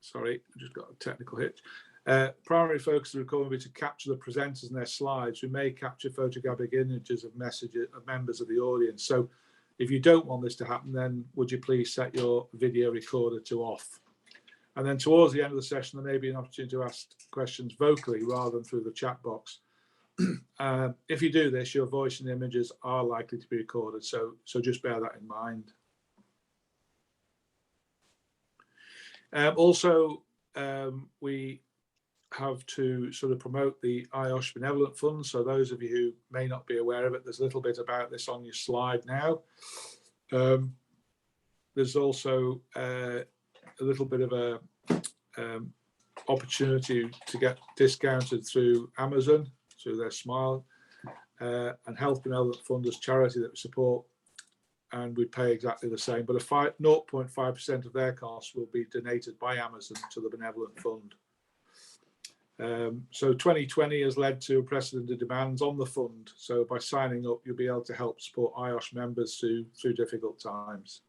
Sorry, I just got a technical hitch. Primary focus of the recording will be to capture the presenters and their slides. We may capture photographic images of messages of members of the audience. So if you don't want this to happen, then would you please set your video recorder to off? And then towards the end of the session, there may be an opportunity to ask questions vocally rather than through the chat box. If you do this, your voice and images are likely to be recorded. So just bear that in mind. Also, we have to sort of promote the IOSH Benevolent Fund. So those of you who may not be aware of it, there's a little bit about this on your slide now. There's also a little bit of a opportunity to get discounted through Amazon, through their Smile, and Health Benevolent Fund as charity that we support, and we pay exactly the same, but 0.5% of their costs will be donated by Amazon to the Benevolent Fund. So 2020 has led to unprecedented demands on the fund. So by signing up, you'll be able to help support IOSH members through difficult times.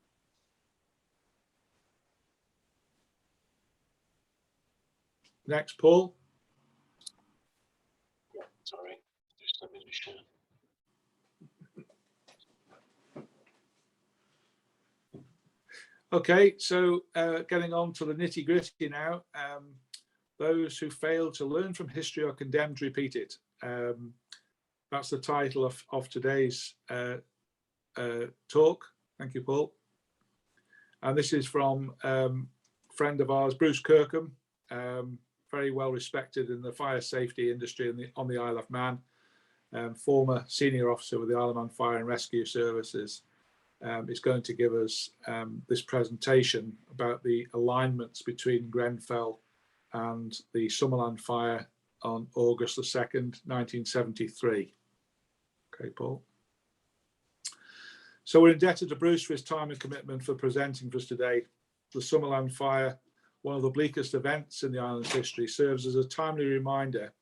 Next, Paul. Sorry, just let me share. Okay, so getting on to the nitty gritty now. Those who fail to learn from history are condemned to repeat it. That's the title of today's talk. Thank you, Paul. And this is from a friend of ours, Bruce Kirkham, very well respected in the fire safety industry on the Isle of Man, former senior officer with the Isle of Man Fire and Rescue Services. Is going to give us this presentation about the alignments between Grenfell and the Summerland Fire on August the 2nd, 1973. Okay, Paul. So we're indebted to Bruce for his time and commitment for presenting for us today. The Summerland Fire, one of the bleakest events in the island's history, serves as a timely reminder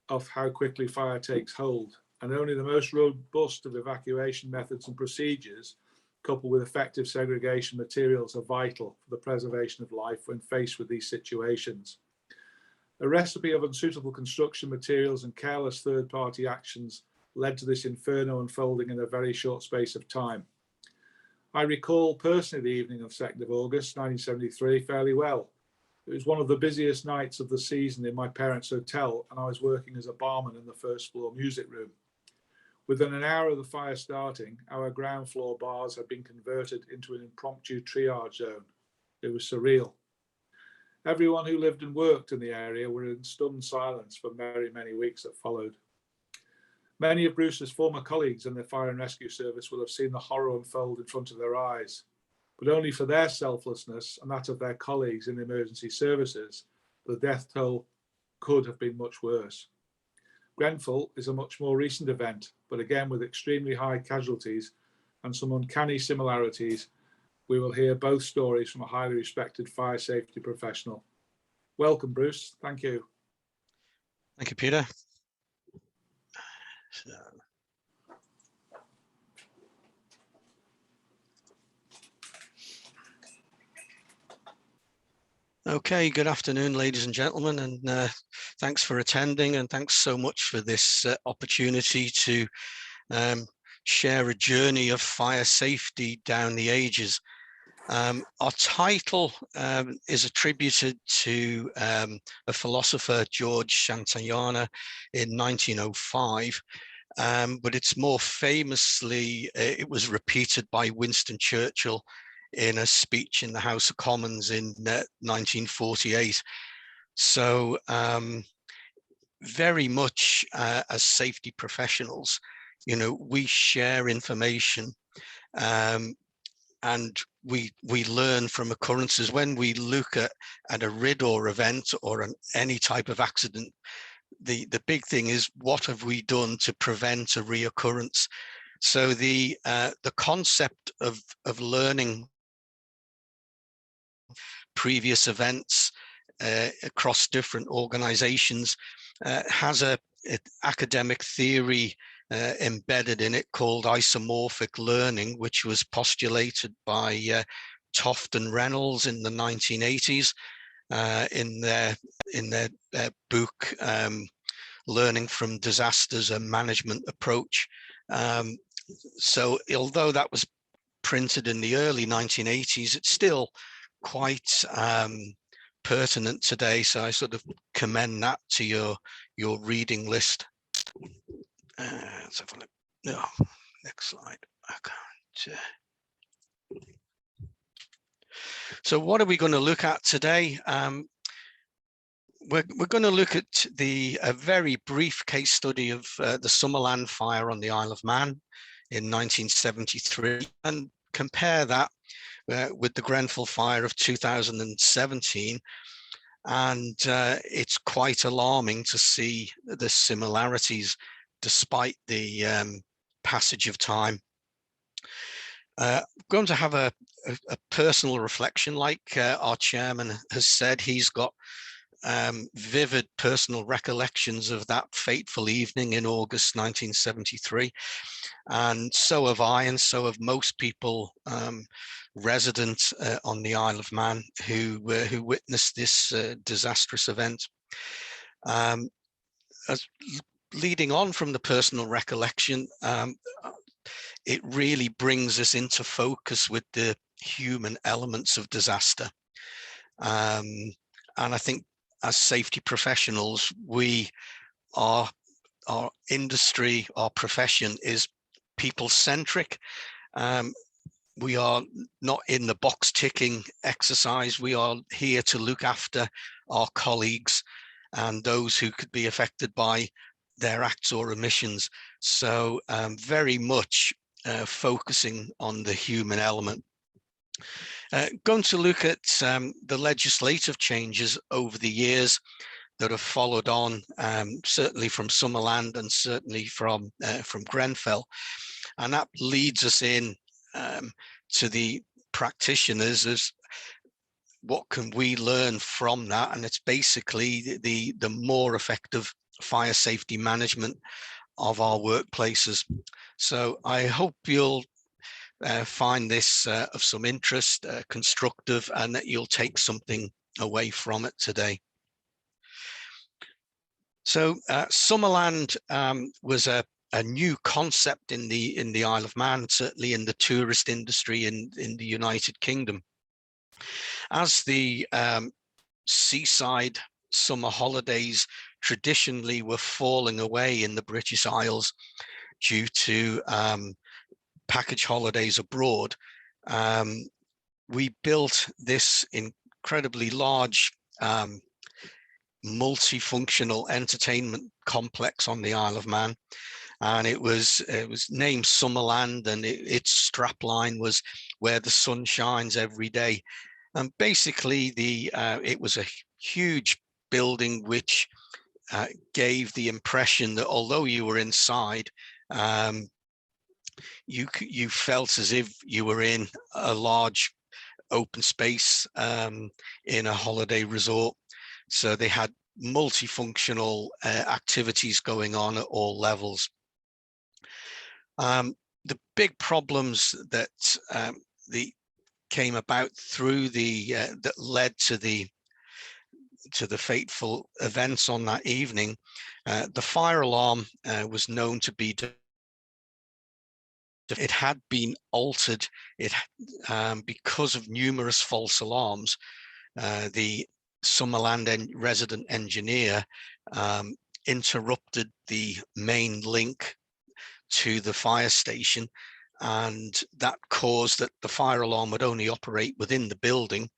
of how quickly fire takes hold, and only the most robust of evacuation methods and procedures, coupled with effective segregation materials, are vital for the preservation of life when faced with these situations. A recipe of unsuitable construction materials and careless third-party actions led to this inferno unfolding in a very short space of time. I recall personally the evening of 2nd of August 1973 fairly well. It was one of the busiest nights of the season in my parents' hotel, and I was working as a barman in the first floor music room. Within an hour of the fire starting, our ground floor bars had been converted into an impromptu triage zone. It was surreal. Everyone who lived and worked in the area were in stunned silence for many weeks that followed. Many of Bruce's former colleagues in the fire and rescue service will have seen the horror unfold in front of their eyes, but only for their selflessness and that of their colleagues in the emergency services, the death toll could have been much worse. Grenfell is a much more recent event, but again with extremely high casualties and some uncanny similarities. We will hear both stories from a highly respected fire safety professional. Welcome, Bruce. Thank you. Thank you, Peter. Okay, good afternoon, ladies and gentlemen, and thanks for attending, and thanks so much for this opportunity to share a journey of fire safety down the ages. Our title is attributed to a philosopher, George Santayana, in 1905, but it's more famously, it was repeated by Winston Churchill in a speech in the House of Commons in 1948. So very much as safety professionals, you know, we share information and we learn from occurrences. When we look at a RIDDOR event or any type of accident, the big thing is, what have we done to prevent a reoccurrence? So the concept of learning previous events across different organizations has an academic theory embedded in it called Isomorphic Learning, which was postulated by Toft and Reynolds in the 1980s in their book Learning from Disasters: A Management Approach. So although that was printed in the early 1980s, it's still quite pertinent today. So I sort of commend that to your reading list. Let's have a look. No, next slide. I can't. So what are we going to look at today? We're going to look at a very brief case study of the Summerland Fire on the Isle of Man in 1973 and compare that with the Grenfell Fire of 2017. And it's quite alarming to see the similarities despite the passage of time. I'm going to have a personal reflection. Like our chairman has said, he's got vivid personal recollections of that fateful evening in August 1973, and so have I, and so have most people resident on the Isle of Man who witnessed this disastrous event. Leading on from the personal recollection, it really brings us into focus with the human elements of disaster. And I think as safety professionals, our industry, our profession is people-centric. We are not in the box ticking exercise. We are here to look after our colleagues and those who could be affected by their acts or omissions. So very much focusing on the human element. Going to look at the legislative changes over the years that have followed on, certainly from Summerland and certainly from Grenfell, and that leads us in to the practitioners as what can we learn from that, and it's basically the more effective fire safety management of our workplaces. So I hope you'll find this of some interest, constructive, and that you'll take something away from it today. So Summerland was a new concept in the Isle of Man, certainly in the tourist industry in the United Kingdom. As the seaside summer holidays traditionally were falling away in the British Isles due to package holidays abroad, we built this incredibly large multifunctional entertainment complex on the Isle of Man, and it was named Summerland, and its strapline was "Where the sun shines every day." And basically, it was a huge building which gave the impression that although you were inside, you felt as if you were in a large open space in a holiday resort. So they had multifunctional activities going on at all levels. The big problems that came about through that led to the fateful events on that evening, the fire alarm was known to be it had been altered. Because of numerous false alarms. The Summerland resident engineer interrupted the main link to the fire station, and that caused that the fire alarm would only operate within the building.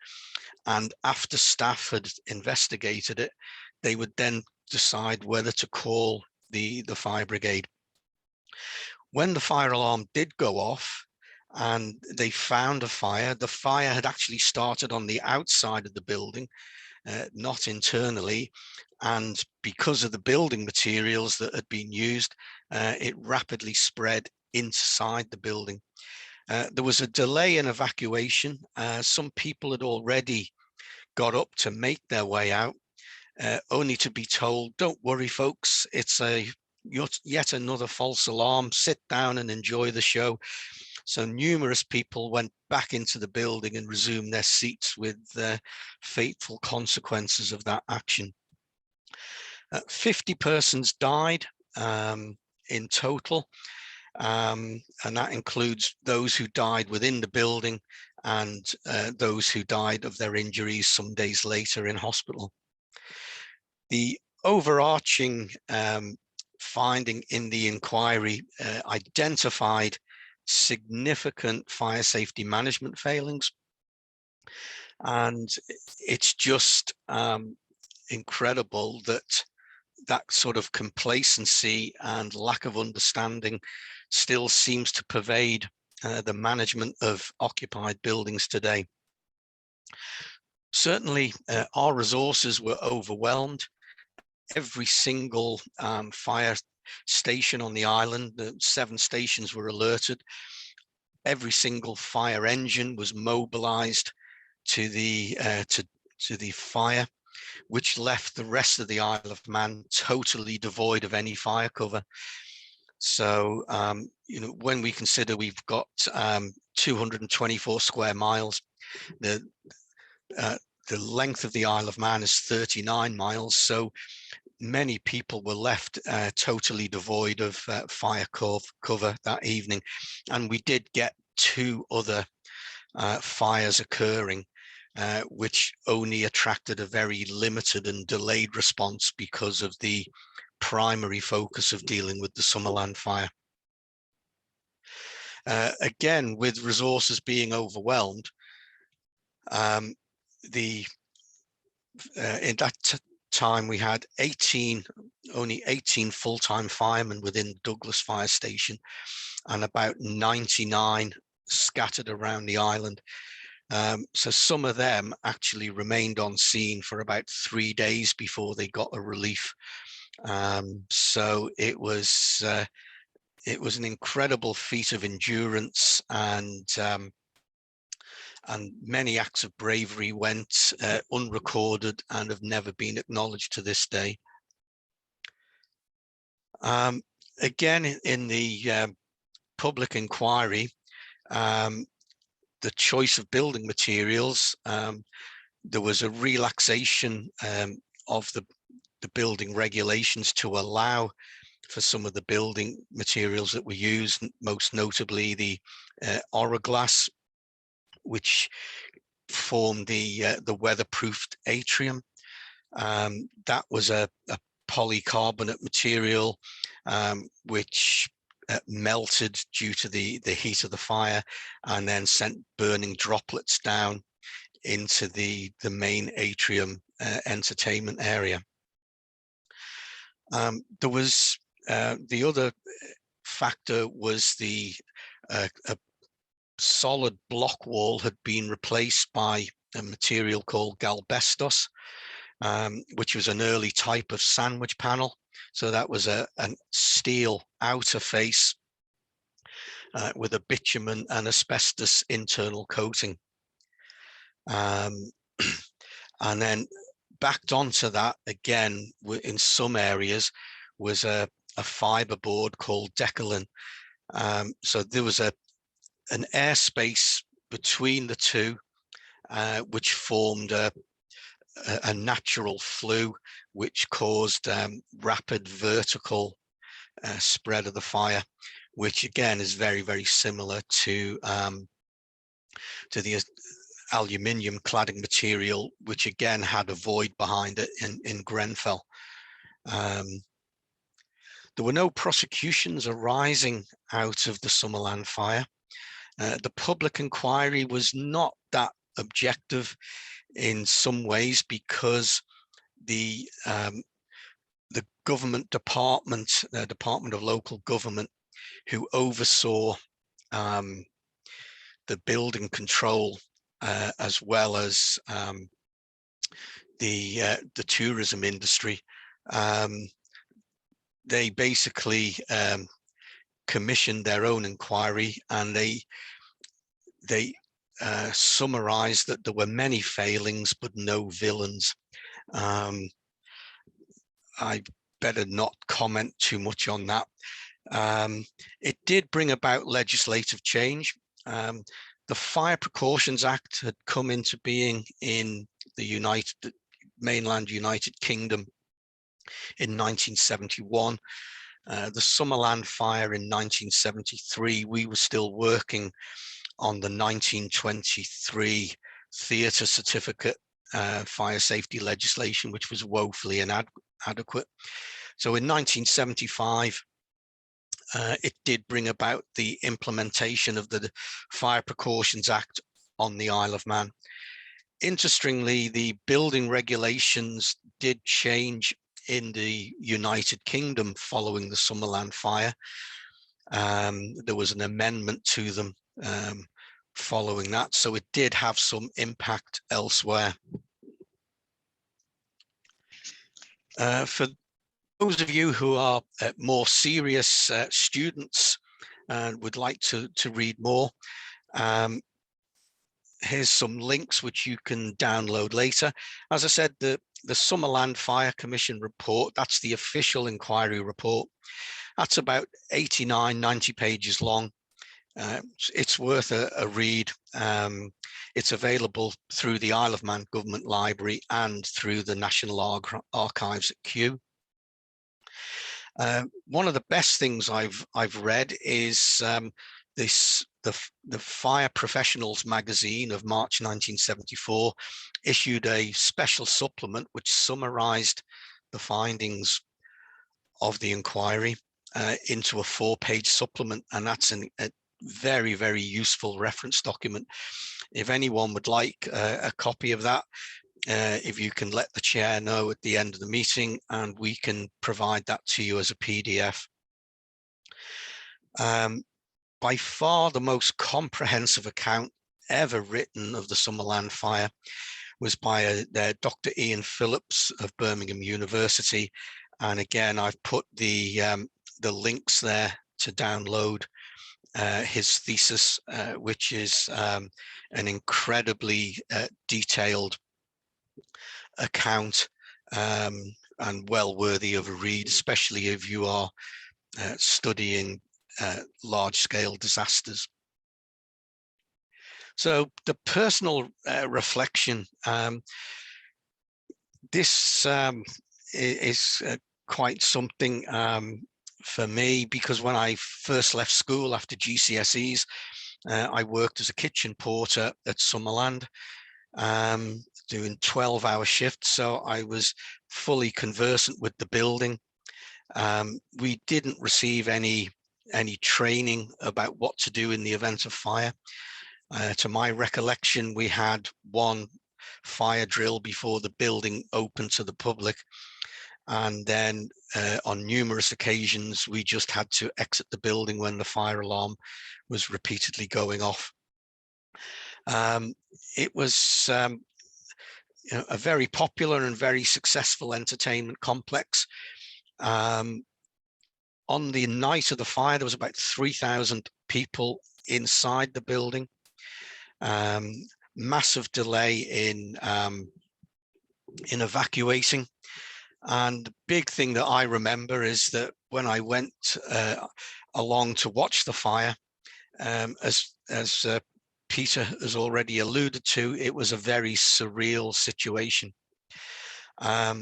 And after staff had investigated it, they would then decide whether to call the fire brigade. When the fire alarm did go off and they found a fire, the fire had actually started on the outside of the building, not internally. And because of the building materials that had been used, it rapidly spread inside the building. There was a delay in evacuation. Some people had already got up to make their way out, only to be told, "Don't worry, folks, it's a yet another false alarm, sit down and enjoy the show. So numerous people went back into the building and resumed their seats with fateful consequences of that action. 50 persons died in total, and that includes those who died within the building and those who died of their injuries some days later in hospital. The overarching finding in the inquiry identified significant fire safety management failings, and it's just incredible that that sort of complacency and lack of understanding still seems to pervade the management of occupied buildings today. Certainly, our resources were overwhelmed. Every single fire station on the island, the 7 stations were alerted. Every single fire engine was mobilized to the fire, which left the rest of the Isle of Man totally devoid of any fire cover. So, you know, when we consider we've got 224 square miles, the length of the Isle of Man is 39 miles. So many people were left totally devoid of fire cover that evening. And we did get 2 other fires occurring, which only attracted a very limited and delayed response because of the primary focus of dealing with the Summerland fire. Again, with resources being overwhelmed, in that time we had only 18 full-time firemen within Douglas Fire Station, and about 99 scattered around the island. So some of them actually remained on scene for about 3 days before they got a relief. So it was an incredible feat of endurance, and many acts of bravery went unrecorded and have never been acknowledged to this day. Again, in the public inquiry, the choice of building materials, there was a relaxation of the building regulations to allow for some of the building materials that were used, most notably the Oroglass, which formed the weatherproofed atrium. That was a polycarbonate material which melted due to the heat of the fire, and then sent burning droplets down into the main atrium entertainment area. There was the other factor was the a solid block wall had been replaced by a material called galbestos, which was an early type of sandwich panel. So that was a steel outer face with a bitumen and asbestos internal coating. And then backed onto that again, in some areas, was a fiber board called Decalin. So there was an airspace between the two, which formed a natural flue, which caused rapid vertical spread of the fire, which again is very, very similar to the aluminium cladding material, which again had a void behind it in Grenfell. There were no prosecutions arising out of the Summerland fire. The public inquiry was not that objective in some ways, because the government department, the Department of Local Government, who oversaw the building control as well as the tourism industry, they basically commissioned their own inquiry, and they summarized that there were many failings but no villains. I better not comment too much on that. It did bring about legislative change. The Fire Precautions Act had come into being in the mainland United Kingdom in 1971. The Summerland Fire in 1973, we were still working on the 1923 theatre certificate fire safety legislation, which was woefully inadequate. So in 1975, it did bring about the implementation of the Fire Precautions Act on the Isle of Man. Interestingly, the building regulations did change in the United Kingdom following the Summerland Fire. There was an amendment to them following that, so it did have some impact elsewhere. For those of you who are more serious students and would like to read more, here's some links which you can download later. As I said, the Summerland Fire Commission report, that's the official inquiry report. That's about 89, 90 pages long. It's worth a read. It's available through the Isle of Man Government Library and through the National Archives at Kew. One of the best things I've read is the Fire Professionals magazine of March 1974 issued a special supplement which summarized the findings of the inquiry into a 4-page supplement, and that's a very, very useful reference document. If anyone would like a copy of that, if you can let the chair know at the end of the meeting, and we can provide that to you as a PDF. By far the most comprehensive account ever written of the Summerland Fire was by Dr. Ian Phillips of Birmingham University. And again, I've put the links there to download his thesis, which is an incredibly detailed account and well worthy of a read, especially if you are studying large-scale disasters. So the personal reflection, this is quite something for me, because when I first left school after GCSEs, I worked as a kitchen porter at Summerland, doing 12-hour shifts, so I was fully conversant with the building. We didn't receive any training about what to do in the event of fire. To my recollection, we had one fire drill before the building opened to the public, and then on numerous occasions we just had to exit the building when the fire alarm was repeatedly going off. It was a very popular and very successful entertainment complex. On the night of the fire, there was about 3,000 people inside the building. Massive delay in evacuating. And the big thing that I remember is that when I went along to watch the fire, as Peter has already alluded to, it was a very surreal situation. There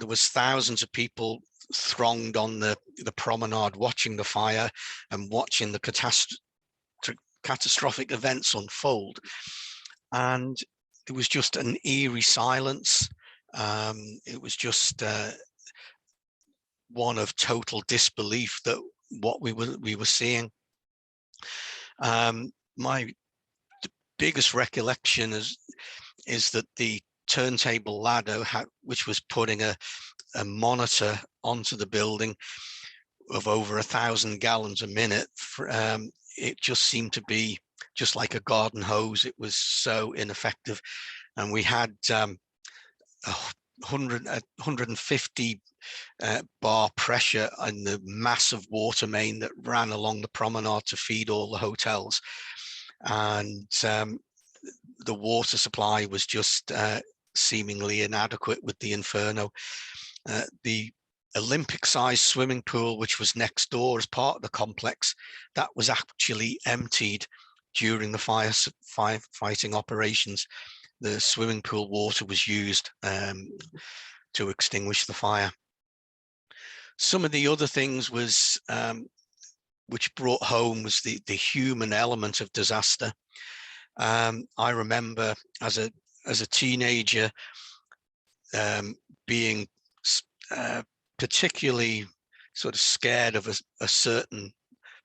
was thousands of people thronged on the promenade watching the fire and watching the catastrophic events unfold, and there was just an eerie silence. It was just one of total disbelief that what we were seeing. My biggest recollection is that the turntable ladder, which was putting a monitor onto the building of over 1,000 gallons a minute, it just seemed to be just like a garden hose. It was so ineffective, and we had 150 bar pressure in the massive water main that ran along the promenade to feed all the hotels, and the water supply was just seemingly inadequate with the inferno. The Olympic-sized swimming pool, which was next door as part of the complex, that was actually emptied during the firefighting operations. The swimming pool water was used to extinguish the fire. Some of the other things was which brought home was the human element of disaster. I remember as a teenager being particularly sort of scared of a certain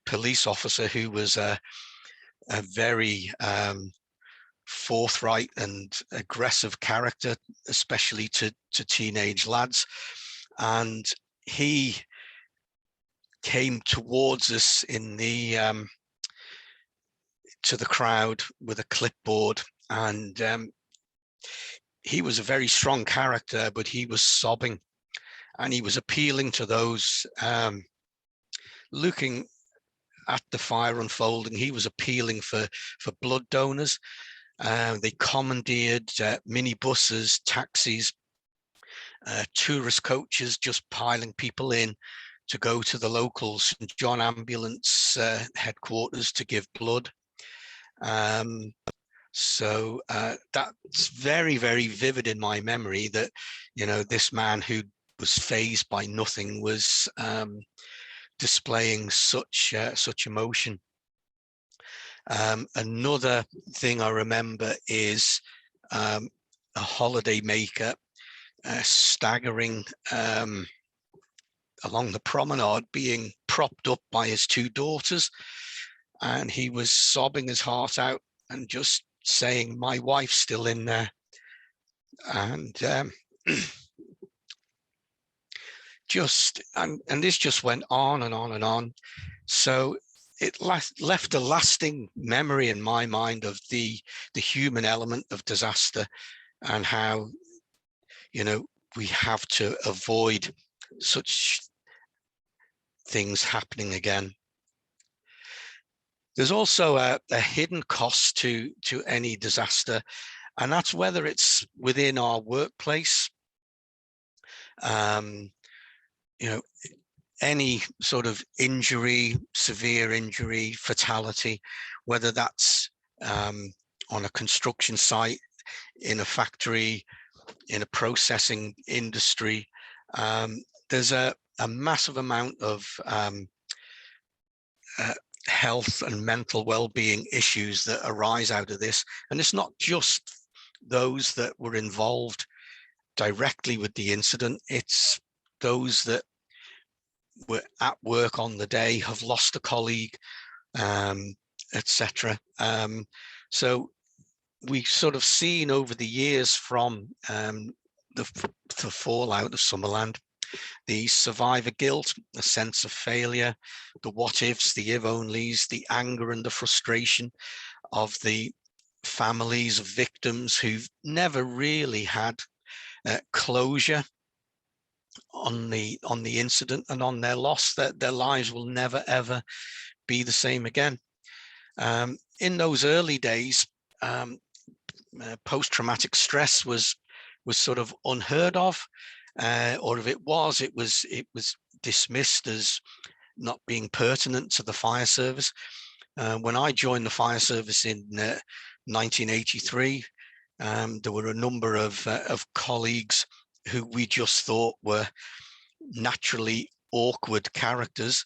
police officer who was a very forthright and aggressive character, especially to teenage lads. And he came towards us in the to the crowd with a clipboard, and he was a very strong character, but he was sobbing, and he was appealing to those looking at the fire unfolding. He was appealing for blood donors. They commandeered minibuses, taxis, tourist coaches, just piling people in to go to the local St. John ambulance headquarters to give blood. So that's very, very vivid in my memory that, you know, this man who was fazed by nothing was displaying such emotion. Another thing I remember is a holiday maker staggering along the promenade, being propped up by his two daughters, and he was sobbing his heart out and just saying, "My wife's still in there." And and this just went on and on and on. So it left a lasting memory in my mind of the human element of disaster, and how, you know, we have to avoid such things happening again. There's also a hidden cost to any disaster, and that's whether it's within our workplace, you know, any sort of injury, severe injury, fatality, whether that's on a construction site, in a factory, in a processing industry. There's a massive amount of health and mental well-being issues that arise out of this. And it's not just those that were involved directly with the incident, it's those that were at work on the day, have lost a colleague, etc. So we've sort of seen over the years from the fallout of Summerland, the survivor guilt, a sense of failure, the what ifs, the if onlys, the anger and the frustration of the families of victims who've never really had closure on the incident and on their loss, that their lives will never ever be the same again. In those early days, post-traumatic stress was sort of unheard of, or if it was dismissed as not being pertinent to the fire service. When I joined the fire service in 1983, there were a number of colleagues who we just thought were naturally awkward characters,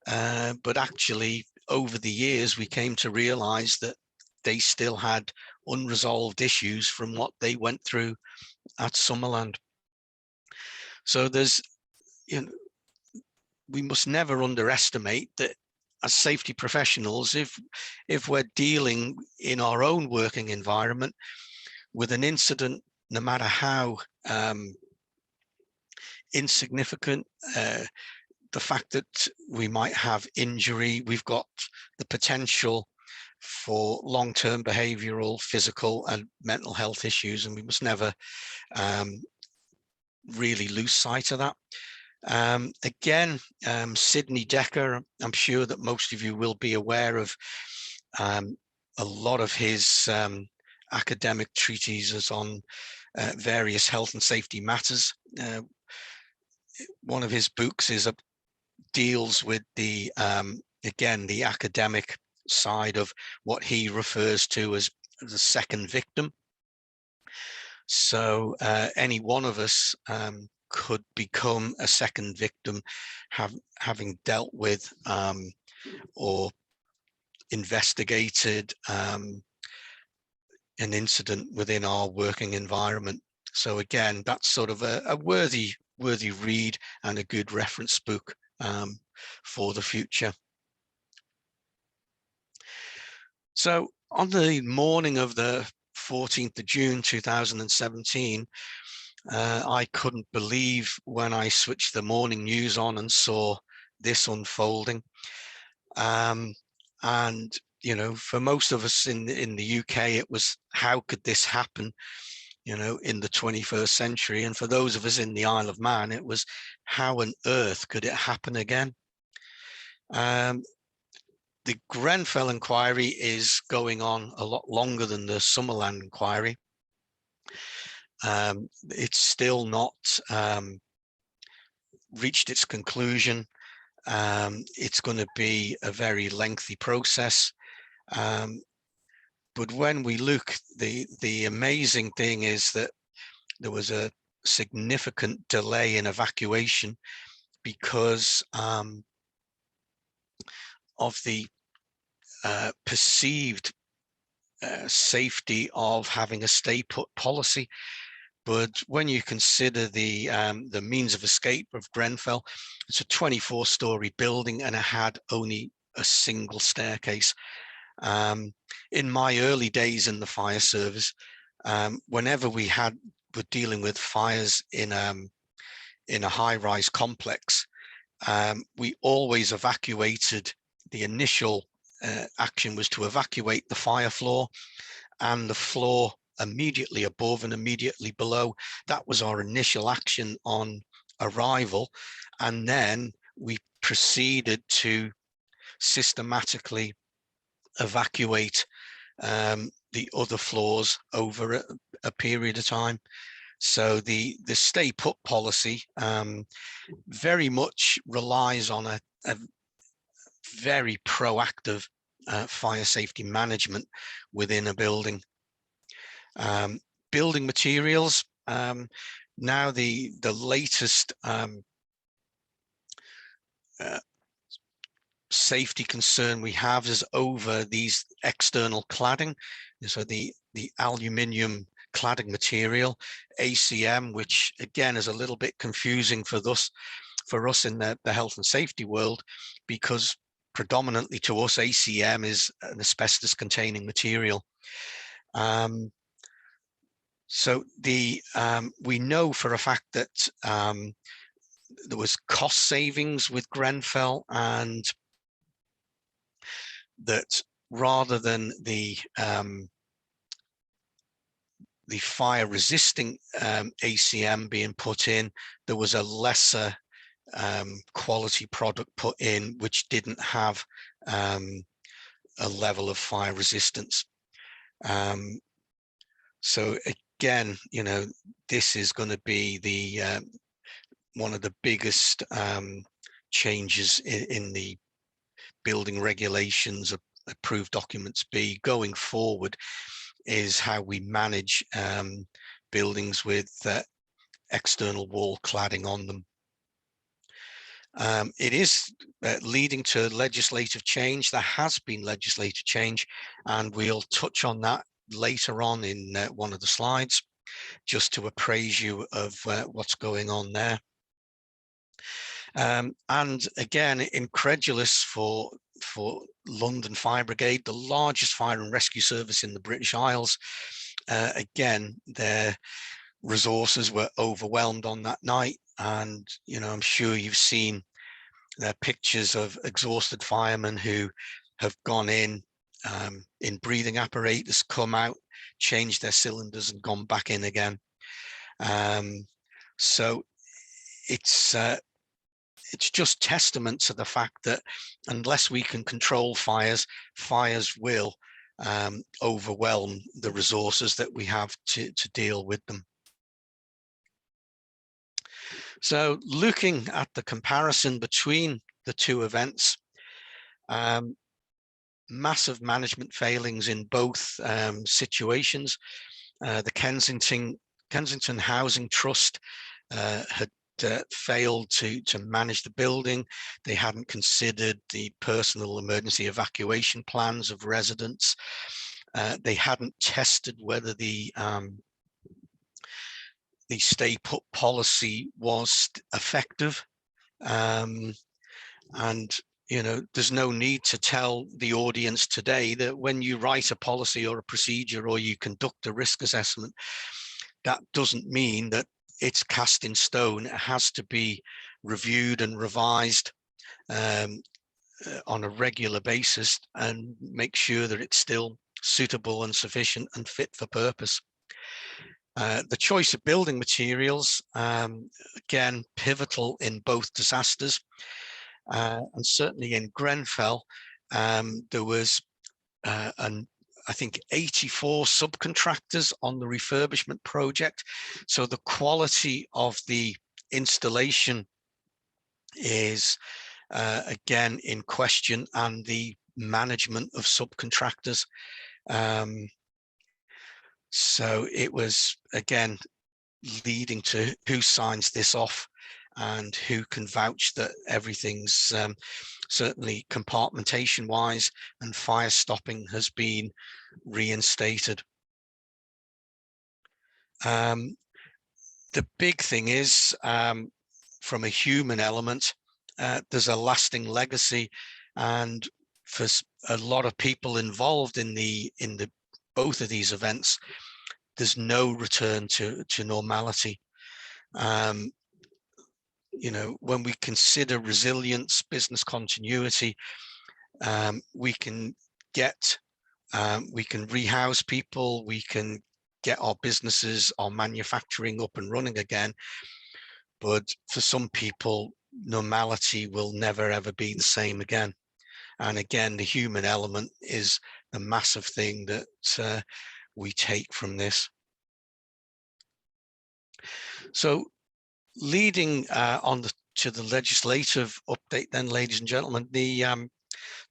but actually over the years we came to realize that they still had unresolved issues from what they went through at Summerland. So there's, you know, we must never underestimate that as safety professionals, if we're dealing in our own working environment with an incident, no matter how insignificant, the fact that we might have injury, we've got the potential for long-term behavioral, physical and mental health issues, and we must never really lose sight of that. Again, Sidney Dekker, I'm sure that most of you will be aware of a lot of his academic treatises on various health and safety matters. One of his books deals with the again, the academic side of what he refers to as the second victim. So any one of us could become a second victim, having dealt with or investigated an incident within our working environment. So again, that's sort of a worthy read and a good reference book for the future. So on the morning of the 14th of June 2017, I couldn't believe when I switched the morning news on and saw this unfolding. And you know, for most of us in the UK, it was, how could this happen, you know, in the 21st century? And for those of us in the Isle of Man, it was, how on earth could it happen again? The Grenfell inquiry is going on a lot longer than the Summerland inquiry. It's still not reached its conclusion. It's going to be a very lengthy process. But when we look, the amazing thing is that there was a significant delay in evacuation because of the perceived safety of having a stay put policy. But when you consider the means of escape of Grenfell, it's a 24-story building and it had only a single staircase. In my early days in the fire service, whenever we were dealing with fires in a high-rise complex, we always evacuated. The initial action was to evacuate the fire floor and the floor immediately above and immediately below. That was our initial action on arrival, and then we proceeded to systematically evacuate the other floors over a period of time. So the stay put policy very much relies on a very proactive fire safety management within a building. Building materials, now the latest safety concern we have is over these external cladding. So the aluminium cladding material, ACM, which again is a little bit confusing for us in the health and safety world, because predominantly to us, ACM is an asbestos containing material. So we know for a fact that there was cost savings with Grenfell, and that rather than the fire resisting ACM being put in, there was a lesser quality product put in which didn't have a level of fire resistance. So again, you know, this is going to be the one of the biggest changes in the building regulations, approved documents B going forward, is how we manage buildings with external wall cladding on them. It is leading to legislative change. There has been legislative change, and we'll touch on that later on in one of the slides, just to appraise you of what's going on there. And again, incredulous for London Fire Brigade, the largest fire and rescue service in the British Isles. Again, their resources were overwhelmed on that night, and you know, I'm sure you've seen pictures of exhausted firemen who have gone in breathing apparatus, come out, changed their cylinders and gone back in again. So it's just testament to the fact that unless we can control fires, fires will overwhelm the resources that we have to deal with them. So looking at the comparison between the two events, massive management failings in both situations. The Kensington Housing Trust had failed to manage the building. They hadn't considered the personal emergency evacuation plans of residents. They hadn't tested whether the stay put policy was effective. And there's no need to tell the audience today that when you write a policy or a procedure or you conduct a risk assessment, that doesn't mean that it's cast in stone. It has to be reviewed and revised on a regular basis and make sure that it's still suitable and sufficient and fit for purpose. The choice of building materials, again, pivotal in both disasters. And certainly in Grenfell, there was, I think, 84 subcontractors on the refurbishment project. So the quality of the installation is, again, in question, and the management of subcontractors. So it was, again, leading to who signs this off and who can vouch that everything's certainly compartmentation wise and fire stopping has been reinstated. The big thing is, from a human element, there's a lasting legacy, and for a lot of people involved in both of these events, there's no return to normality. When we consider resilience, business continuity, we can rehouse people, we can get our businesses, our manufacturing up and running again. But for some people, normality will never, ever be the same again. And again, the human element is the massive thing that we take from this. So leading to the legislative update then, ladies and gentlemen, the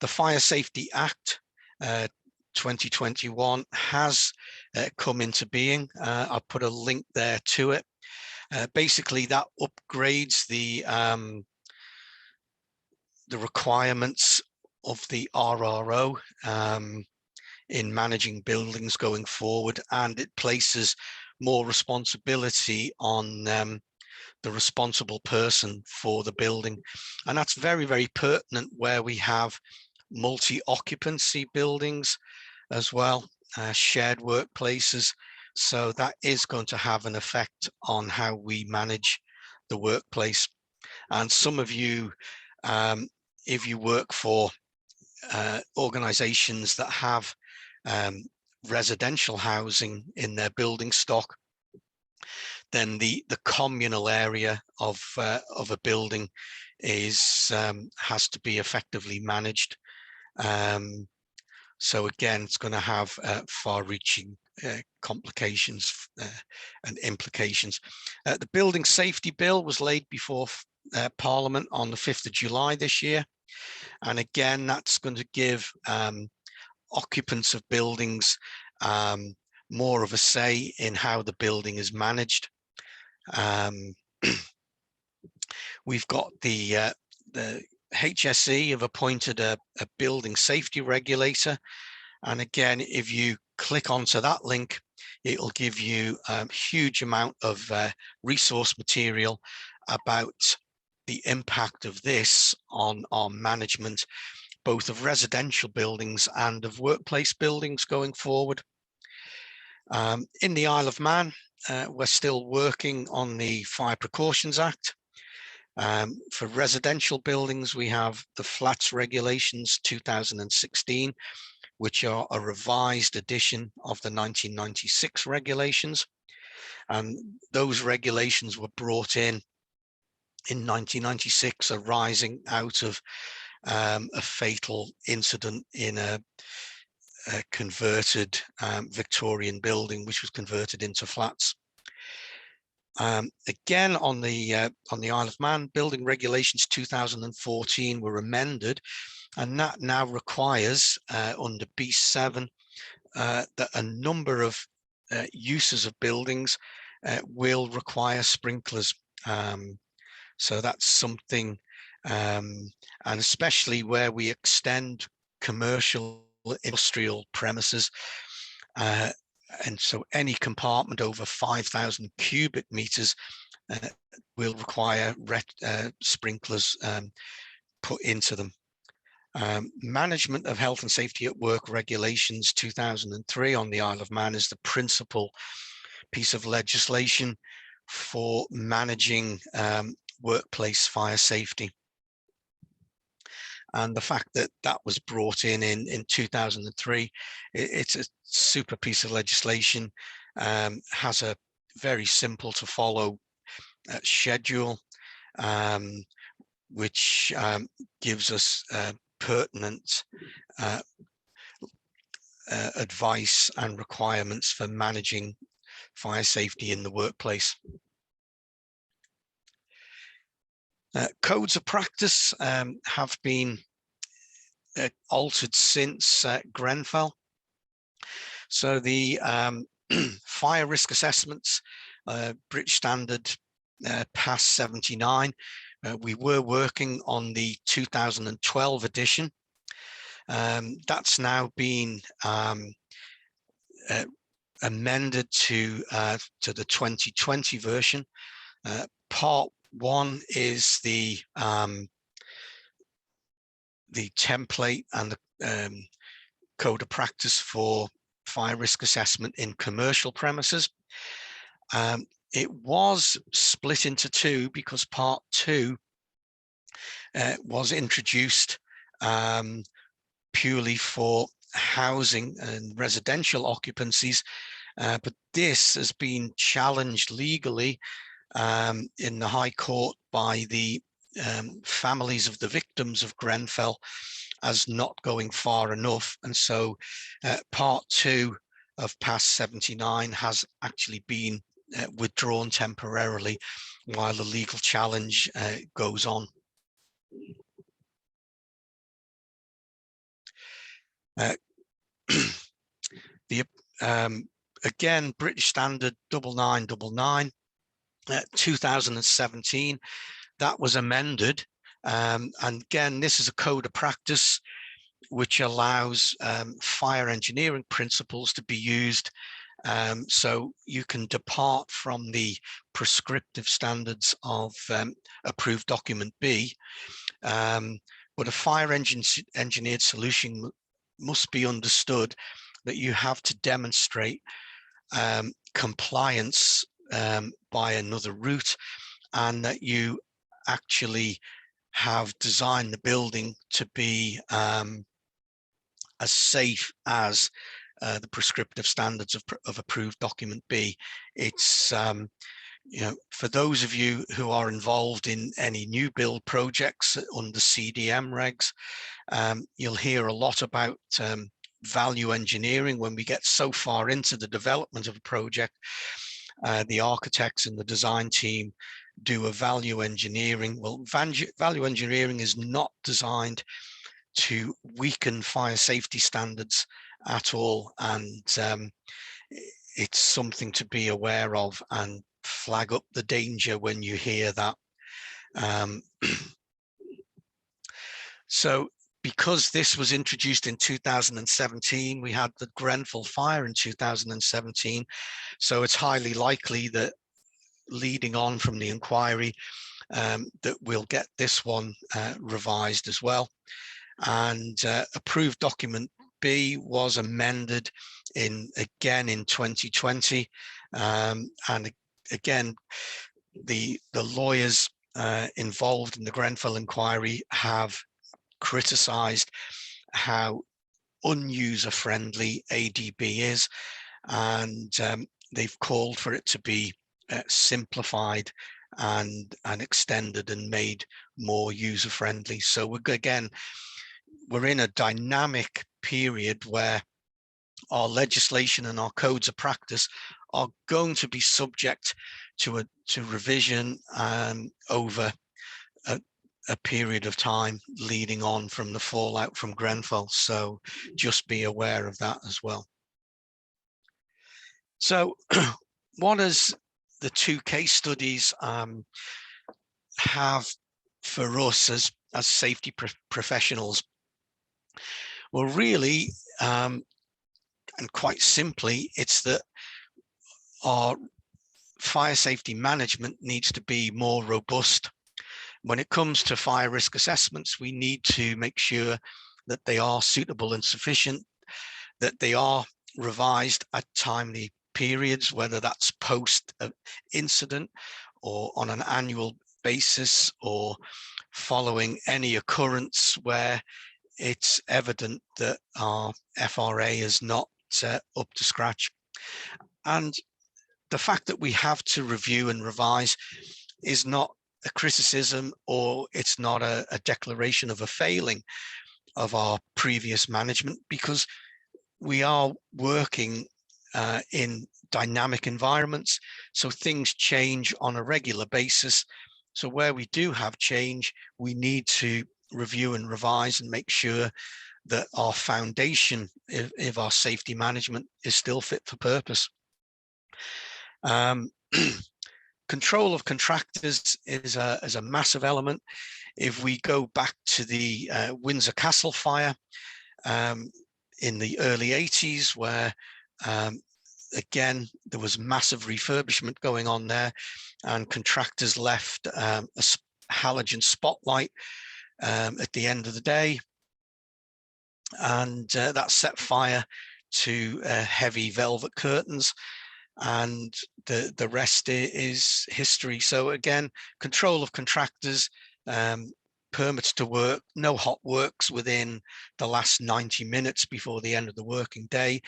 Fire Safety Act 2021 has come into being. I'll put a link there to it. Basically, that upgrades the requirements of the RRO in managing buildings going forward, and it places more responsibility on the responsible person for the building. And that's very, very pertinent where we have multi-occupancy buildings as well, shared workplaces. So that is going to have an effect on how we manage the workplace. And some of you, if you work for organizations that have residential housing in their building stock, then the communal area of a building has to be effectively managed. So again, it's going to have far-reaching complications and implications. The Building Safety Bill was laid before Parliament on the 5th of July this year. And again, that's going to give occupants of buildings more of a say in how the building is managed. We've got the HSE have appointed a building safety regulator. And again, if you click onto that link, it'll give you a huge amount of resource material about the impact of this on our management, both of residential buildings and of workplace buildings going forward. In the Isle of Man, we're still working on the Fire Precautions Act. For residential buildings, we have the Flats Regulations 2016, which are a revised edition of the 1996 regulations. And those regulations were brought in 1996, arising out of a fatal incident in a converted Victorian building, which was converted into flats. Again, on the Isle of Man, Building Regulations 2014 were amended, and that now requires under B7 that a number of uses of buildings will require sprinklers. So that's something, and especially where we extend commercial industrial premises. And so any compartment over 5,000 cubic meters will require sprinklers put into them. Management of Health and Safety at Work Regulations 2003 on the Isle of Man is the principal piece of legislation for managing workplace fire safety. And the fact that that was brought in 2003, it's a super piece of legislation, has a very simple to follow schedule, which gives us pertinent advice and requirements for managing fire safety in the workplace. Codes of practice have been altered since Grenfell. So the fire risk assessments, British Standard PAS 79, we were working on the 2012 edition. That's now been amended to the 2020 version. Part 1 is the template and the code of practice for fire risk assessment in commercial premises. It was split into 2 because part 2 was introduced purely for housing and residential occupancies, but this has been challenged legally in the High Court by the families of the victims of Grenfell as not going far enough, and so part 2 of PAS 79 has actually been withdrawn temporarily while the legal challenge goes on. Again, British Standard 9999, 2017, that was amended, and again, this is a code of practice which allows fire engineering principles to be used. So you can depart from the prescriptive standards of approved document B, but a fire engineered solution must be understood that you have to demonstrate compliance by another route, and that you actually have designed the building to be as safe as the prescriptive standards of approved document B. It's you know, for those of you who are involved in any new build projects under CDM regs, you'll hear a lot about value engineering. When we get so far into the development of a project, the architects and the design team do a value engineering. Well, value engineering is not designed to weaken fire safety standards at all, and it's something to be aware of and flag up the danger when you hear that. So because this was introduced in 2017, we had the Grenfell fire in 2017, so it's highly likely that leading on from the inquiry that we'll get this one revised as well. And approved document B was amended again in 2020, and again the lawyers involved in the Grenfell inquiry have criticized how unuser-friendly ADB is, and they've called for it to be simplified and extended and made more user-friendly. So we're in a dynamic period where our legislation and our codes of practice are going to be subject to revision over a period of time leading on from the fallout from Grenfell. So just be aware of that as well. So what does the two case studies have for us as safety professionals? Well, really, and quite simply, it's that our fire safety management needs to be more robust. When it comes to fire risk assessments, we need to make sure that they are suitable and sufficient, that they are revised at timely periods, whether that's post incident or on an annual basis, or following any occurrence where it's evident that our FRA is not up to scratch. And the fact that we have to review and revise is not a criticism, or it's not a declaration of a failing of our previous management, because we are working in dynamic environments, so things change on a regular basis. So where we do have change, we need to review and revise and make sure that our foundation of our safety management is still fit for purpose. Control of contractors is a massive element. If we go back to the Windsor Castle fire in the early 80s, where again, there was massive refurbishment going on there, and contractors left a halogen spotlight at the end of the day, and that set fire to heavy velvet curtains, and the rest is history. So again, control of contractors, permits to work, no hot works within the last 90 minutes before the end of the working day.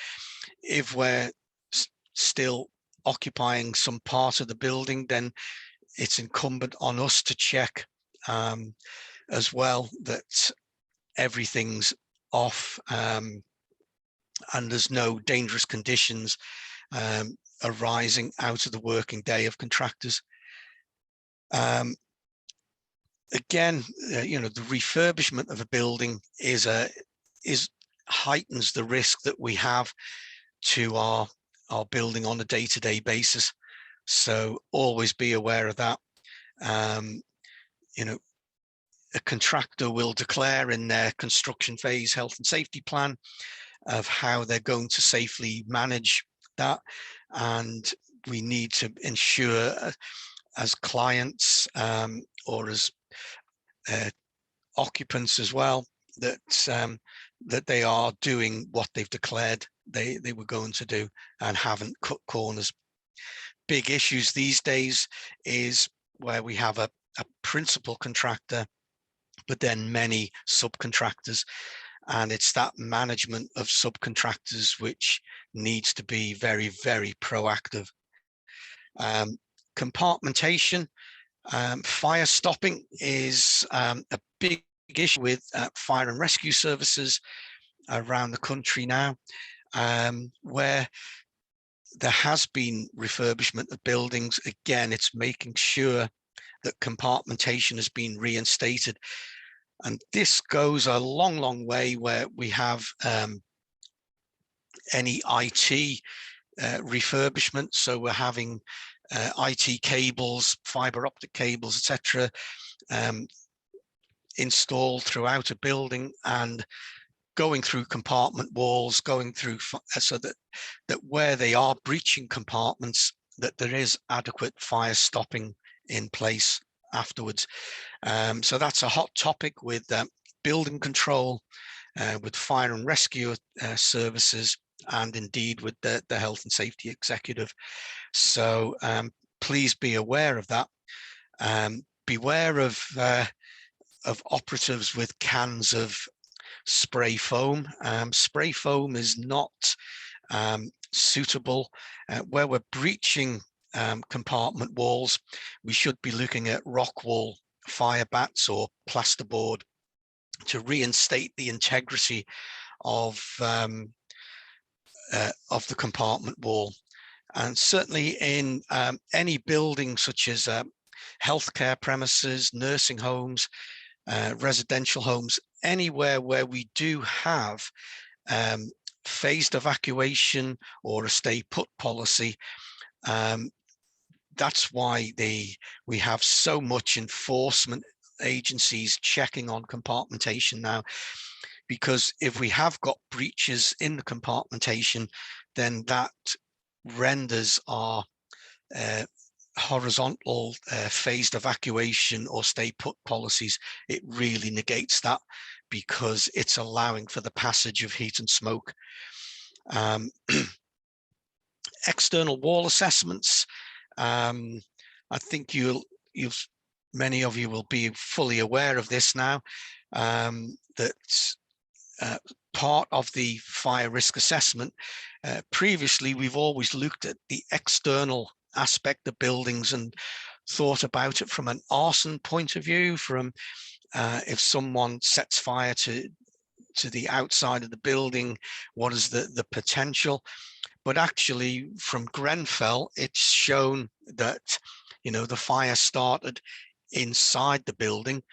If we're still occupying some part of the building, then it's incumbent on us to check as well that everything's off and there's no dangerous conditions arising out of the working day of contractors. Again, the refurbishment of a building heightens the risk that we have to our building on a day-to-day basis. So always be aware of that. A contractor will declare in their construction phase health and safety plan of how they're going to safely manage that, and we need to ensure as clients or as occupants as well that that they are doing what they've declared they were going to do and haven't cut corners. Big issues these days is where we have a principal contractor but then many subcontractors, and it's that management of subcontractors which needs to be very, very proactive. Compartmentation, fire stopping is a big issue with fire and rescue services around the country now, where there has been refurbishment of buildings. Again, it's making sure that compartmentation has been reinstated. And this goes a long, long way where we have any IT refurbishment. So we're having IT cables, fiber optic cables, etc., installed throughout a building and going through compartment walls, going through so that where they are breaching compartments, that there is adequate fire stopping in place afterwards. So that's a hot topic with building control, with fire and rescue services, and indeed with the health and safety executive. So please be aware of that. Beware of operatives with cans of spray foam. Spray foam is not suitable. Where we're breaching compartment walls, we should be looking at rock wall fire bats or plasterboard to reinstate the integrity of of the compartment wall. And certainly in any building such as healthcare premises, nursing homes, residential homes, anywhere where we do have phased evacuation or a stay put policy, that's why we have so much enforcement agencies checking on compartmentation now, because if we have got breaches in the compartmentation, then that renders our horizontal phased evacuation or stay put policies. It really negates that, because it's allowing for the passage of heat and smoke. External wall assessments. I think many of you will be fully aware of this now, that part of the fire risk assessment, previously we've always looked at the external aspect of buildings and thought about it from an arson point of view, from if someone sets fire to the outside of the building, what is the potential? But actually from Grenfell, it's shown that, the fire started inside the building.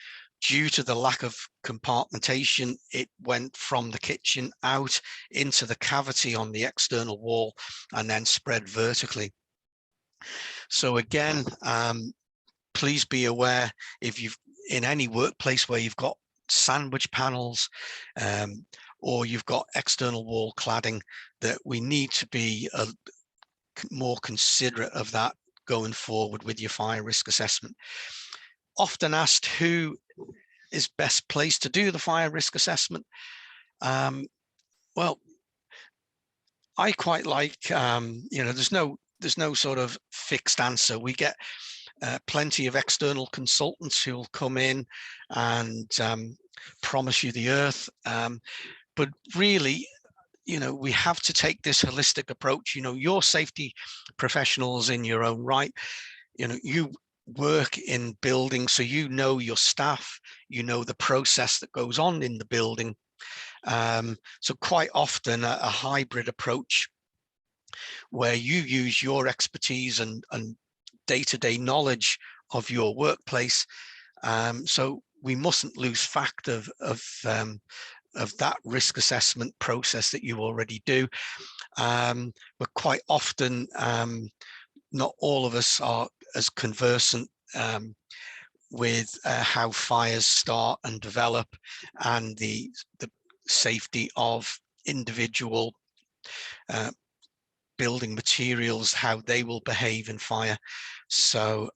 Due to the lack of compartmentation, it went from the kitchen out into the cavity on the external wall and then spread vertically. So again, please be aware, if you've in any workplace where you've got sandwich panels or you've got external wall cladding, that we need to be more considerate of that going forward with your fire risk assessment. Often asked who is best placed to do the fire risk assessment. Well, I quite like, there's no sort of fixed answer. We get plenty of external consultants who will come in and promise you the earth. But really, we have to take this holistic approach. You're safety professionals in your own right. You work in buildings, so your staff, the process that goes on in the building. So quite often a hybrid approach where you use your expertise and day-to-day knowledge of your workplace. So we mustn't lose fact of that risk assessment process that you already do. But quite often, not all of us are as conversant with how fires start and develop, and the safety of individual building materials, how they will behave in fire. So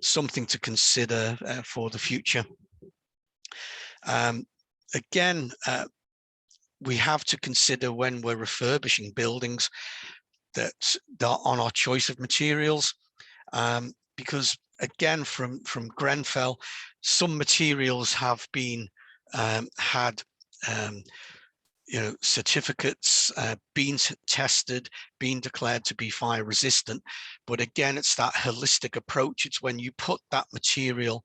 something to consider for the future. Again, we have to consider when we're refurbishing buildings that on our choice of materials, because again, from Grenfell, some materials have been had certificates, been tested, been declared to be fire resistant. But again, it's that holistic approach. It's when you put that material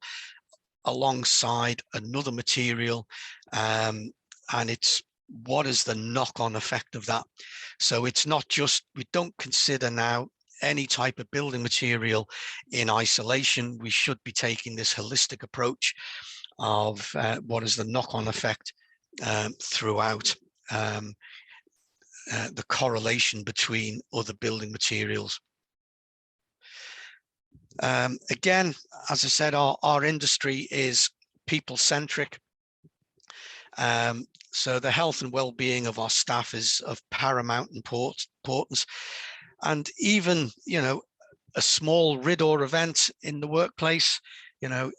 alongside another material, and it's what is the knock-on effect of that. So it's not just, we don't consider now any type of building material in isolation. We should be taking this holistic approach of what is the knock-on effect throughout the correlation between other building materials. Again, as I said, our industry is people-centric. So the health and well-being of our staff is of paramount importance. And even, a small RIDDOR event in the workplace,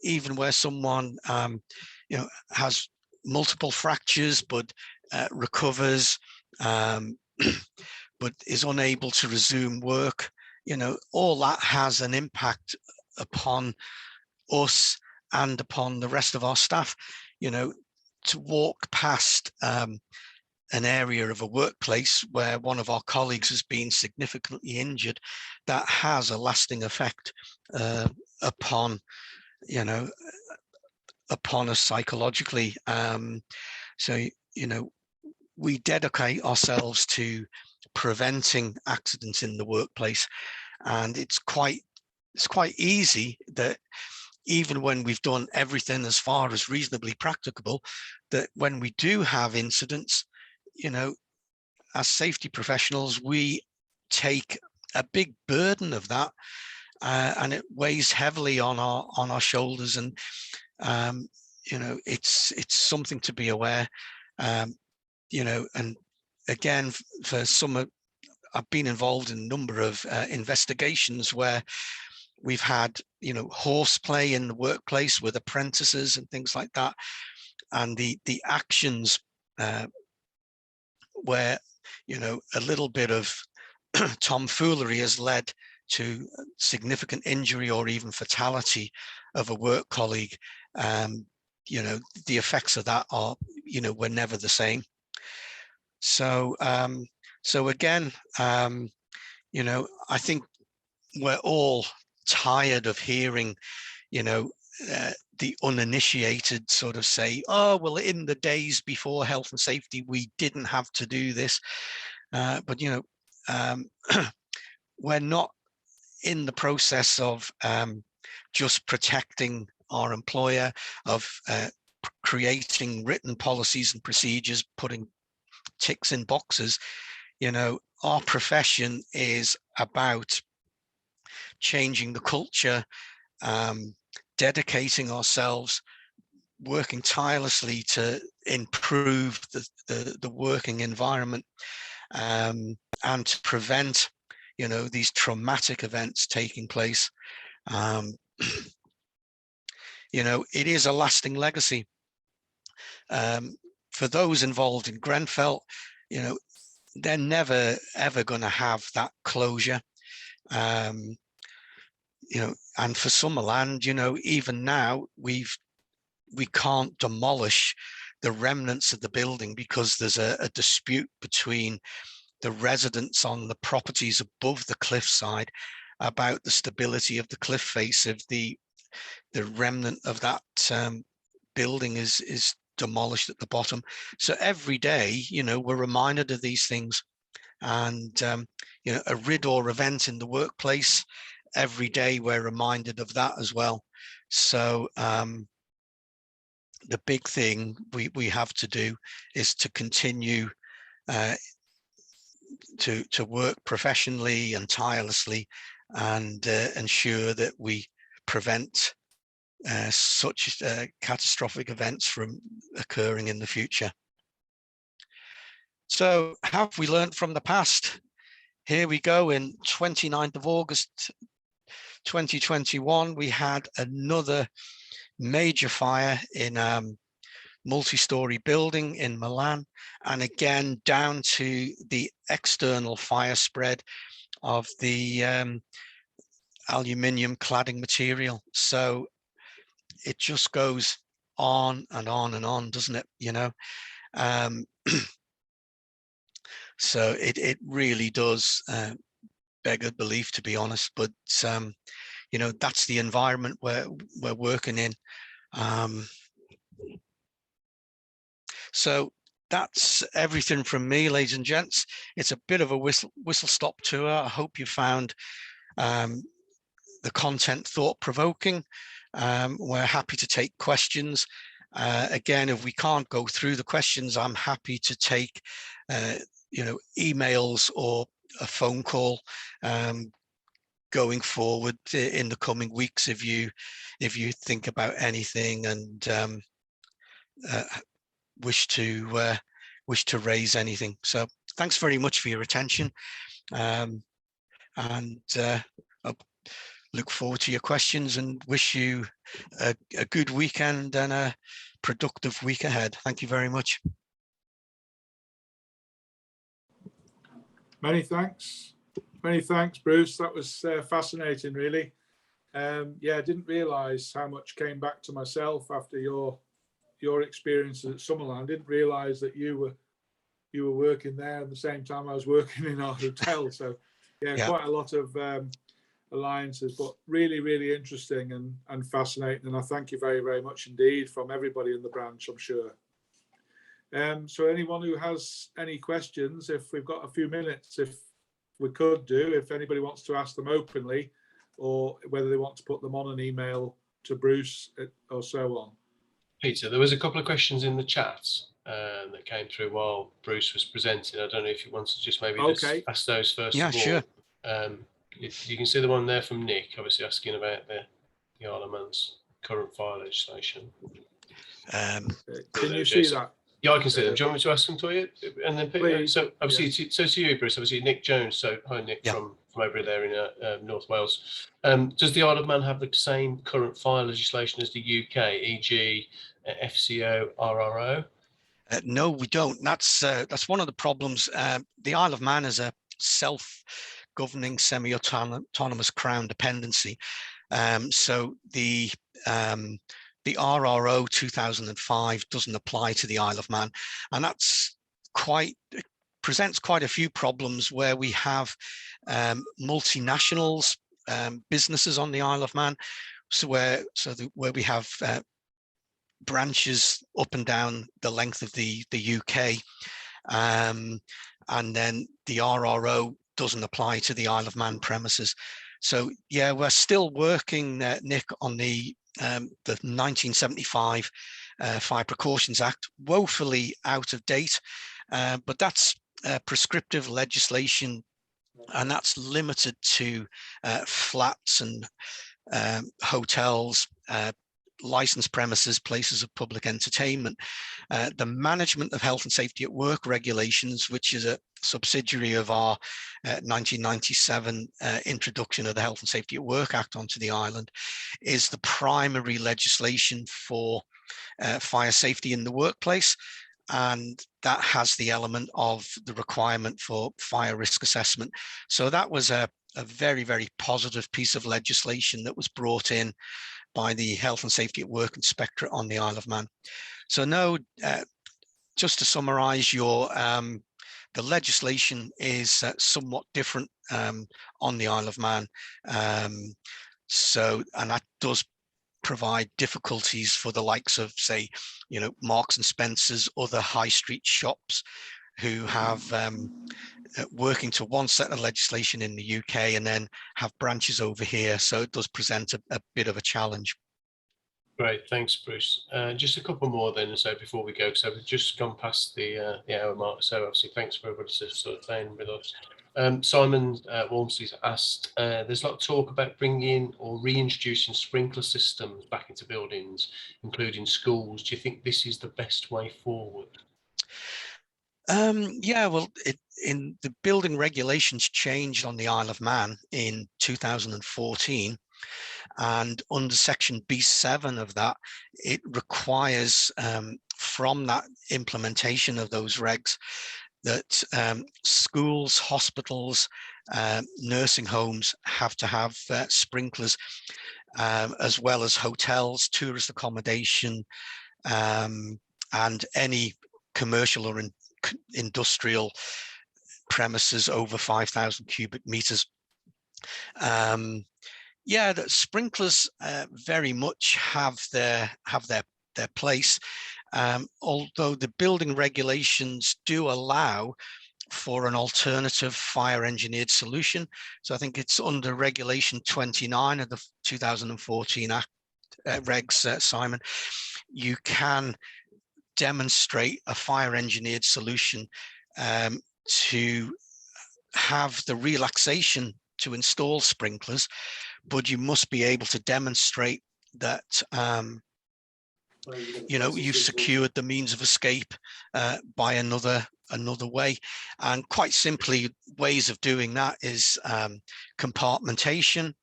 even where someone, has multiple fractures, but recovers, but is unable to resume work, all that has an impact upon us and upon the rest of our staff. To walk past an area of a workplace where one of our colleagues has been significantly injured, that has a lasting effect upon us psychologically. So we dedicate ourselves to preventing accidents in the workplace. And it's quite easy that even when we've done everything as far as reasonably practicable, that when we do have incidents, you know, as safety professionals, we take a big burden of that, and it weighs heavily on our shoulders. And you know, it's something to be aware. You know, and again, for some, I've been involved in a number of investigations where we've had, you know, horseplay in the workplace with apprentices and things like that, and the actions where, you know, a little bit of tomfoolery has led to significant injury or even fatality of a work colleague. You know, the effects of that are, you know, were never the same. So so again, you know, I think we're all tired of hearing, you know, the uninitiated sort of say, oh, well, in the days before health and safety, we didn't have to do this. But, you know, we're not in the process of just protecting our employer, of creating written policies and procedures, putting ticks in boxes. You know, our profession is about changing the culture, dedicating ourselves, working tirelessly to improve the working environment, and to prevent, you know, these traumatic events taking place. You know, it is a lasting legacy. For those involved in Grenfell, you know, they're never ever going to have that closure. You know, and for Summerland, you know, even now we can't demolish the remnants of the building because there's a dispute between the residents on the properties above the cliffside about the stability of the cliff face. If the remnant of that building is demolished at the bottom. So every day, you know, we're reminded of these things. And you know, a RIDDOR event in the workplace, every day we're reminded of that as well. So the big thing we have to do is to continue to work professionally and tirelessly, and ensure that we prevent such catastrophic events from occurring in the future. So have we learned from the past? Here we go. In 29th of August 2021, we had another major fire in multi-story building in Milan, and again down to the external fire spread of the aluminium cladding material. So it just goes on and on and on, doesn't it? You know, so it really does beg a belief, to be honest. But you know, that's the environment where we're working in. So that's everything from me, ladies and gents. It's a bit of a whistle-stop tour. I hope you found the content thought-provoking. We're happy to take questions. Again, if we can't go through the questions, I'm happy to take you know, emails or a phone call going forward in the coming weeks, if you think about anything and wish to raise anything. So thanks very much for your attention, and I look forward to your questions and wish you a good weekend and a productive week ahead. Thank you very much. Many thanks, Bruce. That was fascinating, really. Yeah, I didn't realise how much came back to myself after your experiences at Summerland. I didn't realise that you were working there at the same time I was working in our hotel. So yeah. Quite a lot of alliances, but really, really interesting and fascinating. And I thank you very, very much indeed from everybody in the branch, I'm sure. So anyone who has any questions, if we've got a few minutes, if we could do, if anybody wants to ask them openly, or whether they want to put them on an email to Bruce or so on. Peter, there was a couple of questions in the chat that came through while Bruce was presenting. I don't know if you want to just maybe just ask those first of all. Sure. You can see the one there from Nick, obviously asking about the Isle of Man's current fire legislation. Can you see that? Yeah, I can see them. Do you want me to ask them to you? And then, please, so obviously, so to you, Bruce, obviously Nick Jones. So hi, Nick, from over there in North Wales. Does the Isle of Man have the same current fire legislation as the UK, e.g., FCO, RRO? No, we don't. That's one of the problems. The Isle of Man is a self-governing, semi-autonomous crown dependency. So the RRO 2005 doesn't apply to the Isle of Man, and that's presents quite a few problems where we have multinationals, businesses on the Isle of Man, where we have branches up and down the length of the UK, and then the RRO doesn't apply to the Isle of Man premises. So yeah, we're still working, Nick, on the 1975 Fire Precautions Act, woefully out of date, but that's prescriptive legislation, and that's limited to flats and hotels, licensed premises, places of public entertainment. The management of health and safety at work regulations, which is a subsidiary of our 1997 introduction of the Health and Safety at Work Act onto the island, is the primary legislation for fire safety in the workplace. And that has the element of the requirement for fire risk assessment. So that was a very, very positive piece of legislation that was brought in by the Health and Safety at Work Inspectorate on the Isle of Man. So no, just to summarize, the legislation is somewhat different on the Isle of Man. And that does provide difficulties for the likes of, say, Marks and Spencer's, other high street shops who have working to one set of legislation in the UK and then have branches over here. So it does present a bit of a challenge. Great, thanks, Bruce. Just a couple more then, so before we go, because I've just gone past the hour mark. So obviously, thanks for everybody to sort of staying with us. Simon Walmsley's asked, there's a lot of talk about bringing or reintroducing sprinkler systems back into buildings, including schools. Do you think this is the best way forward? Yeah, well, in the building regulations changed on the Isle of Man in 2014, and under section B7 of that, it requires from that implementation of those regs that schools, hospitals, nursing homes have to have sprinklers, as well as hotels, tourist accommodation, and any commercial or industrial premises over 5,000 cubic meters. Yeah, the sprinklers very much have their place, although the building regulations do allow for an alternative fire engineered solution. So I think it's under Regulation 29 of the 2014 Act regs, Simon. You can demonstrate a fire engineered solution to have the relaxation to install sprinklers, but you must be able to demonstrate that you've secured the means of escape by another way. And quite simply, ways of doing that is compartmentation,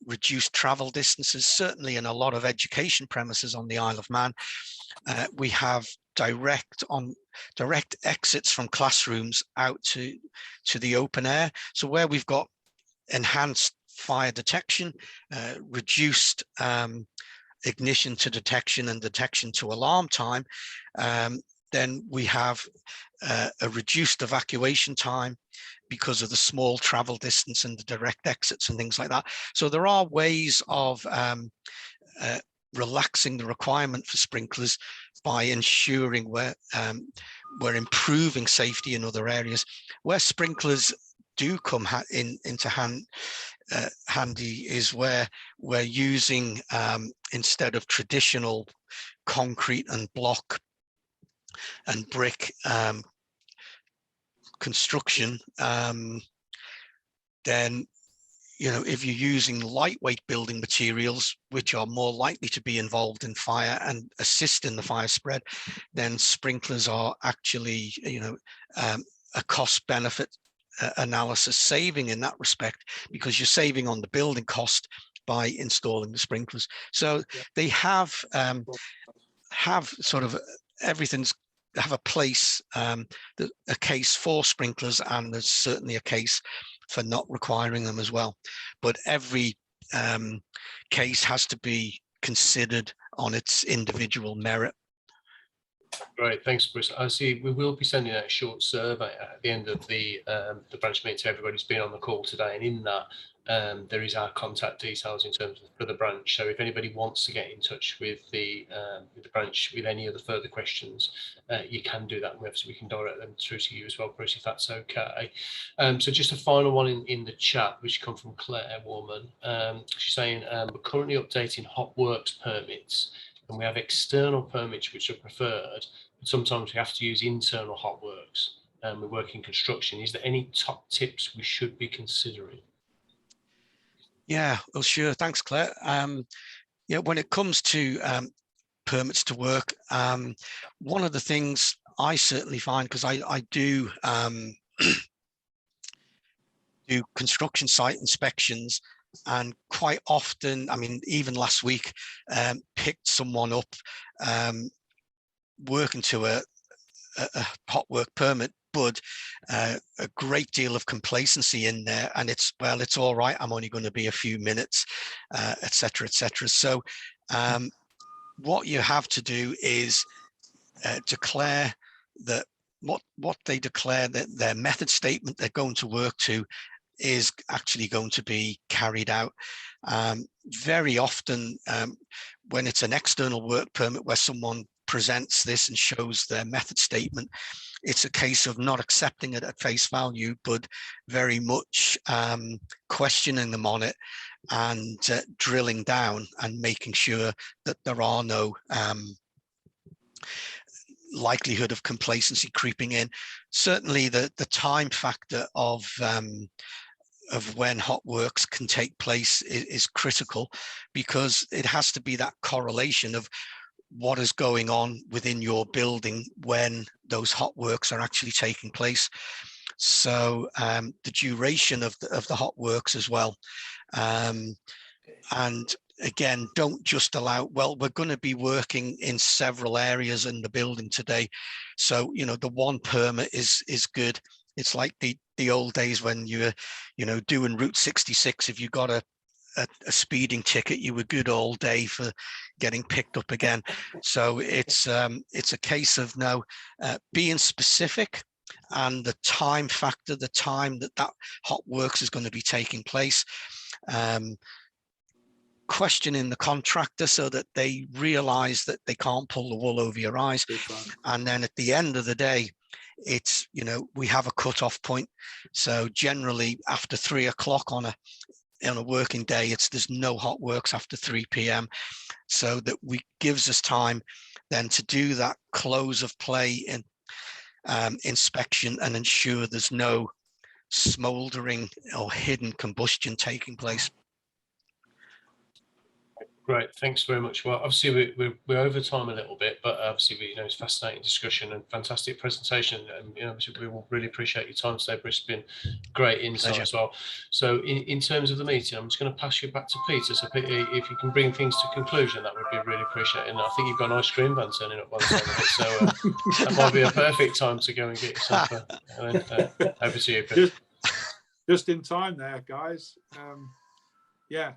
reduced travel distances. Certainly in a lot of education premises on the Isle of Man, we have direct exits from classrooms out to the open air. So where we've got enhanced fire detection, reduced ignition to detection and detection to alarm time, then we have a reduced evacuation time because of the small travel distance and the direct exits and things like that. So there are ways of relaxing the requirement for sprinklers by ensuring we're improving safety in other areas. Where sprinklers do come into handy is where we're using, instead of traditional concrete and block and brick construction, then, you know, if you're using lightweight building materials, which are more likely to be involved in fire and assist in the fire spread, then sprinklers are actually, you know, a cost benefit analysis saving in that respect, because you're saving on the building cost by installing the sprinklers. So they have sort of everything's have a place, a case for sprinklers, and there's certainly a case for not requiring them as well. But every case has to be considered on its individual merit. Great, thanks, Bruce. I see we will be sending out a short survey at the end of the branch meeting to everybody who's been on the call today, and in that there is our contact details in terms of for the branch. So if anybody wants to get in touch with the branch with any other further questions, you can do that, and obviously we can direct them through to you as well, Bruce, if that's okay. So just a final one in the chat, which come from Claire Warman. She's saying we're currently updating hot works permits, and we have external permits which are preferred, but sometimes we have to use internal hot works. We work in construction. Is there any top tips we should be considering? Yeah, well, sure. Thanks, Claire. Yeah, when it comes to permits to work, one of the things I certainly find, because I do do construction site inspections, and quite often, I mean, even last week, picked someone up working to a hot work permit, but a great deal of complacency in there, and it's all right, I'm only going to be a few minutes, etc., etc. So what you have to do is declare that what they declare that their method statement they're going to work to is actually going to be carried out. Very often when it's an external work permit where someone presents this and shows their method statement, it's a case of not accepting it at face value, but very much questioning them on it and drilling down and making sure that there are no likelihood of complacency creeping in. Certainly the time factor of when hot works can take place is critical, because it has to be that correlation of what is going on within your building when those hot works are actually taking place. So the duration of the hot works as well. And again, don't just allow, well, we're going to be working in several areas in the building today, so, you know, the one permit is good. It's like the old days when you were, you know, doing Route 66. If you got a speeding ticket, you were good all day for getting picked up again. So it's a case of now being specific, and the time factor, the time that hot works is going to be taking place. Questioning the contractor so that they realize that they can't pull the wool over your eyes. And then at the end of the day, it's, you know, we have a cut-off point. So generally after 3 o'clock on a working day, there's no hot works after 3 p.m. so that gives us time then to do that close of play in inspection and ensure there's no smoldering or hidden combustion taking place. Great, thanks very much. Well, obviously we're over time a little bit, but obviously it's fascinating discussion and fantastic presentation, and, you know, we will really appreciate your time today, Bruce. It's been great insight. Pleasure. As well. So in terms of the meeting, I'm just going to pass you back to Peter. So Peter, if you can bring things to conclusion, that would be really appreciated. And I think you've got an ice cream van turning up by the sound of it, so that might be a perfect time to go and get yourself over to you, Peter. Just in time there, guys. Yeah,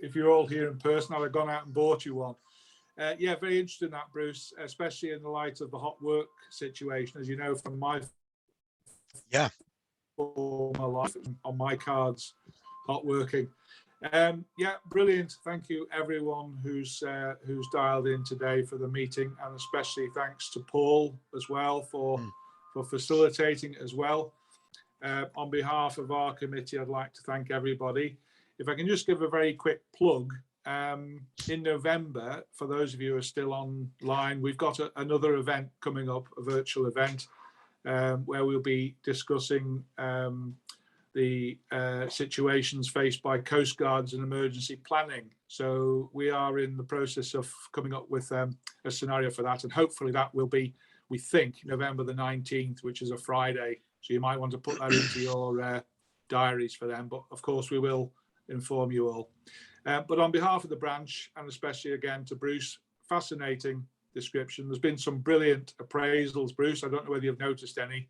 if you're all here in person, I'd have gone out and bought you one. Yeah, very interesting that, Bruce, especially in the light of the hot work situation. As you know, from my life on my cards, hot working. Yeah, brilliant. Thank you everyone who's dialed in today for the meeting, and especially thanks to Paul as well for facilitating it as well. On behalf of our committee, I'd like to thank everybody. If I can just give a very quick plug, in November, for those of you who are still online, we've got another event coming up, a virtual event, where we'll be discussing the situations faced by Coast Guards and emergency planning. So we are in the process of coming up with a scenario for that, and hopefully that will be, we think, November the 19th, which is a Friday. So you might want to put that into your diaries for them, but of course we will inform you all. But on behalf of the branch, and especially again to Bruce, fascinating description. There's been some brilliant appraisals, Bruce. I don't know whether you've noticed any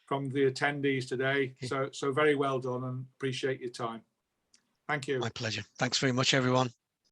from the attendees today. So very well done, and appreciate your time. Thank you. My pleasure. Thanks very much, everyone.